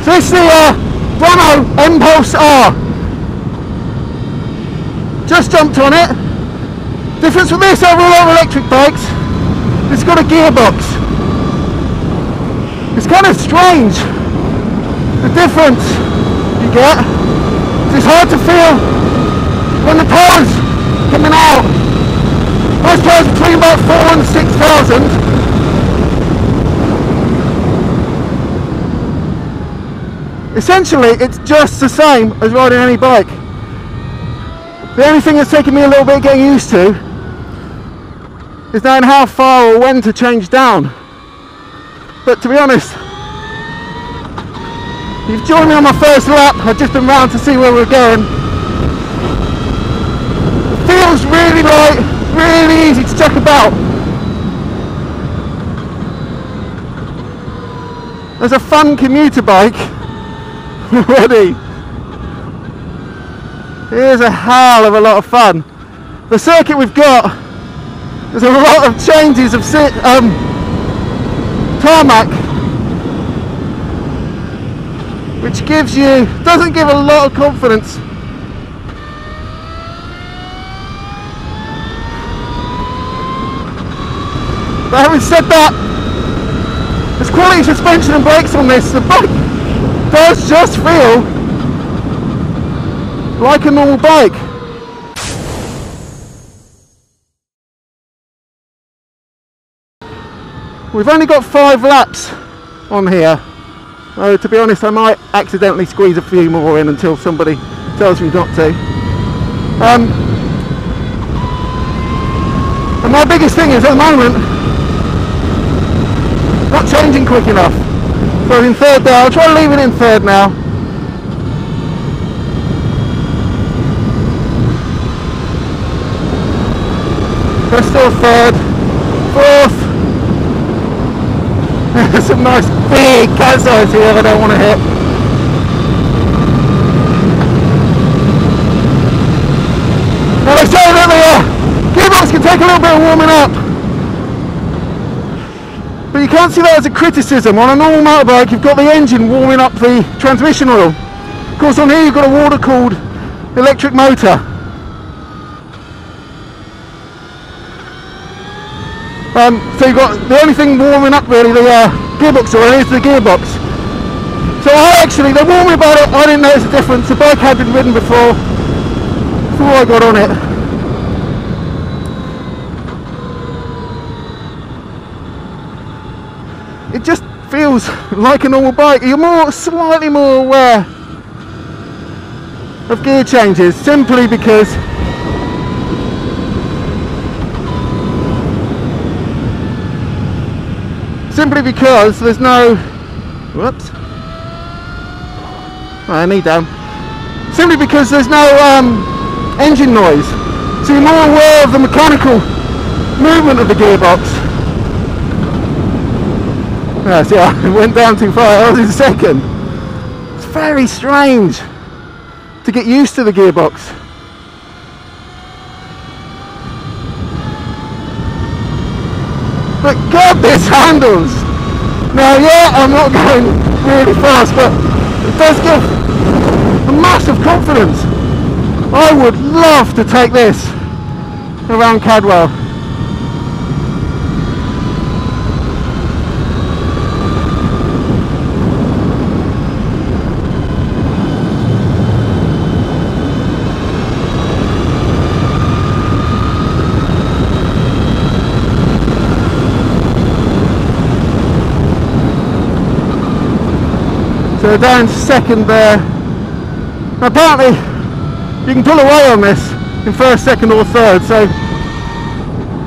So this is the Brammo Empulse R. Just jumped on it. Difference from this over a lot of electric bikes, it's got a gearbox. It's kind of strange, the difference you get. It's hard to feel when the power's coming out. Most powers between about 4,000 and 6,000. Essentially, it's just the same as riding any bike. The only thing that's taken me a little bit getting used to is knowing how far or when to change down. But to be honest, you've joined me on my first lap. I've just been round to see where we're going. It feels really light, really easy to chuck about. There's a fun commuter bike already. It is a hell of a lot of fun. The circuit we've got, there's a lot of changes of tarmac, which doesn't give a lot of confidence. But having said that, there's quality suspension and brakes on this. The bike does just feel like a normal bike. We've only got 5 laps on here. To be honest, I might accidentally squeeze a few more in until somebody tells me not to. And my biggest thing is at the moment, not changing quick enough. So in third there, I'll try to leave it in third now. We're still third, fourth. There's some nice big cat sides here I don't want to hit. Now they say that the gearbox can take a little bit of warming up, but you can't see that as a criticism. On a normal motorbike you've got the engine warming up the transmission oil. Of course on here you've got a water-cooled electric motor. So you've got the only thing warming up really the gearbox oil is the gearbox. So they're warming about it. I didn't notice a difference. The bike had been ridden before I got on it. It just feels like a normal bike. You're slightly more aware of gear changes simply because there's no, whoops, knee down. Simply because there's no engine noise, so you're more aware of the mechanical movement of the gearbox. See, I went down too far. I was in second. It's very strange to get used to the gearbox. But God, this handles! Now yeah, I'm not going really fast, but it does give a massive confidence. I would love to take this around Cadwell. So down to second there. Now apparently you can pull away on this in first, second or third, so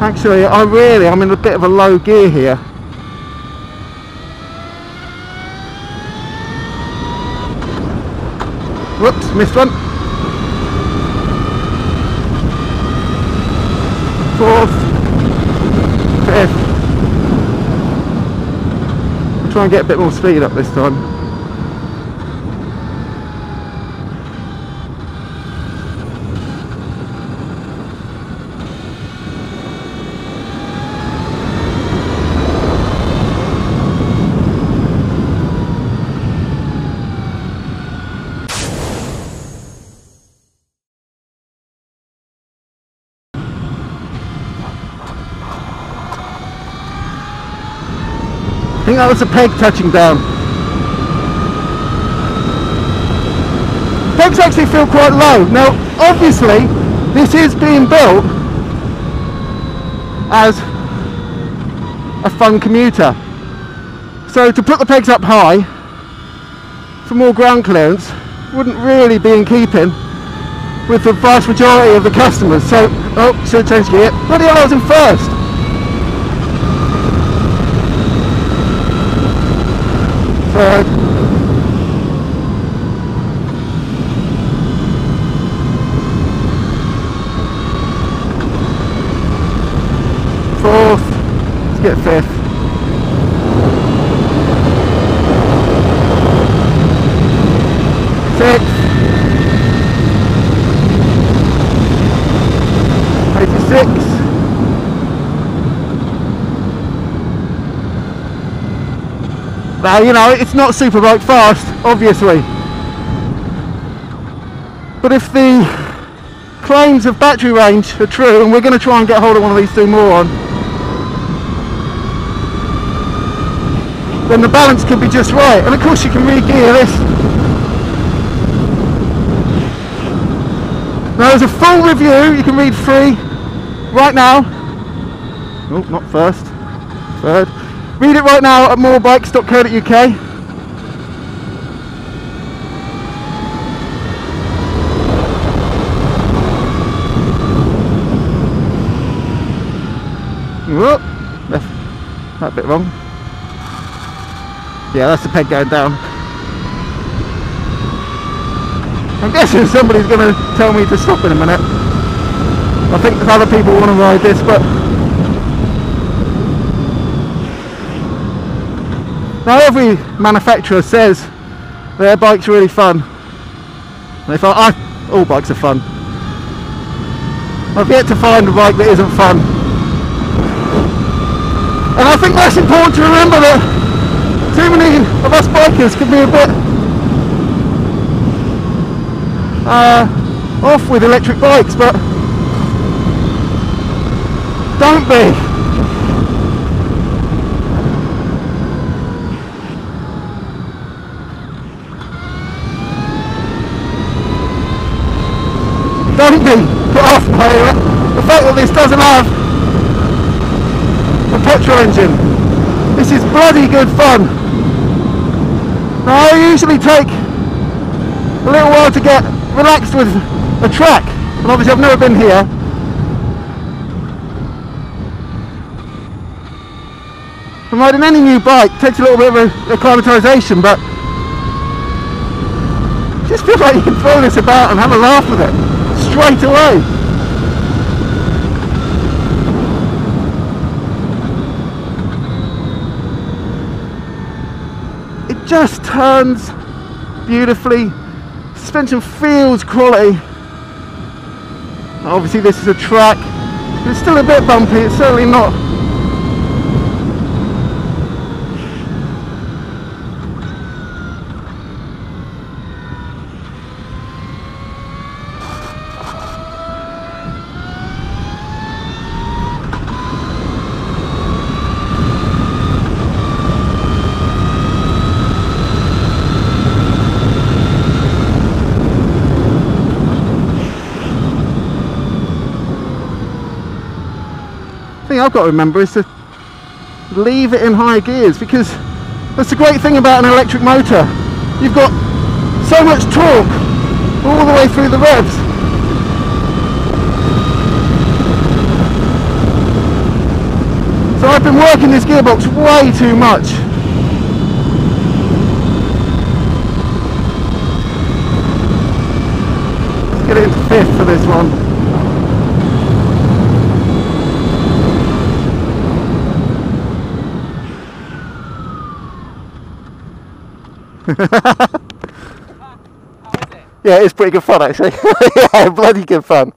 actually I'm in a bit of a low gear here. Whoops, missed one. Fourth, fifth. I'll try and get a bit more speed up this time. think that was the peg touching down. Pegs actually feel quite low. Now obviously this is being built as a fun commuter, so to put the pegs up high for more ground clearance wouldn't really be in keeping with the vast majority of the customers. So, oh, should have changed gear. Bloody hell, I was in first. Third. Fourth. Let's get fifth. Sixth. 86. Now, you know, it's not super bike fast, obviously, but if the claims of battery range are true, and we're going to try and get hold of one of these two more on, then the balance could be just right. And of course you can re-gear this. Now there's a full review you can read free right now. Oh, not first, third. Read it right now at MoreBikes.co.uk. Whoop, left that bit wrong. Yeah, that's the peg going down. I'm guessing somebody's going to tell me to stop in a minute. I think other people want to ride this, but now every manufacturer says their bike's really fun. And if all bikes are fun. I've yet to find a bike that isn't fun. And I think that's important to remember, that too many of us bikers can be a bit off with electric bikes, but don't be. Don't be put off by the fact that this doesn't have a petrol engine. This is bloody good fun. Now I usually take a little while to get relaxed with a track, and obviously I've never been here. And riding any new bike takes a little bit of acclimatisation, but just feel like you can throw this about and have a laugh with it straight away. It just turns beautifully. Suspension feels quality. Obviously this is a track, but it's still a bit bumpy. It's certainly not thing I've got to remember is to leave it in high gears, because that's the great thing about an electric motor. You've got so much torque all the way through the revs. So I've been working this gearbox way too much. Let's get it into fifth for this one. Yeah, it's pretty good fun actually. Yeah, bloody good fun.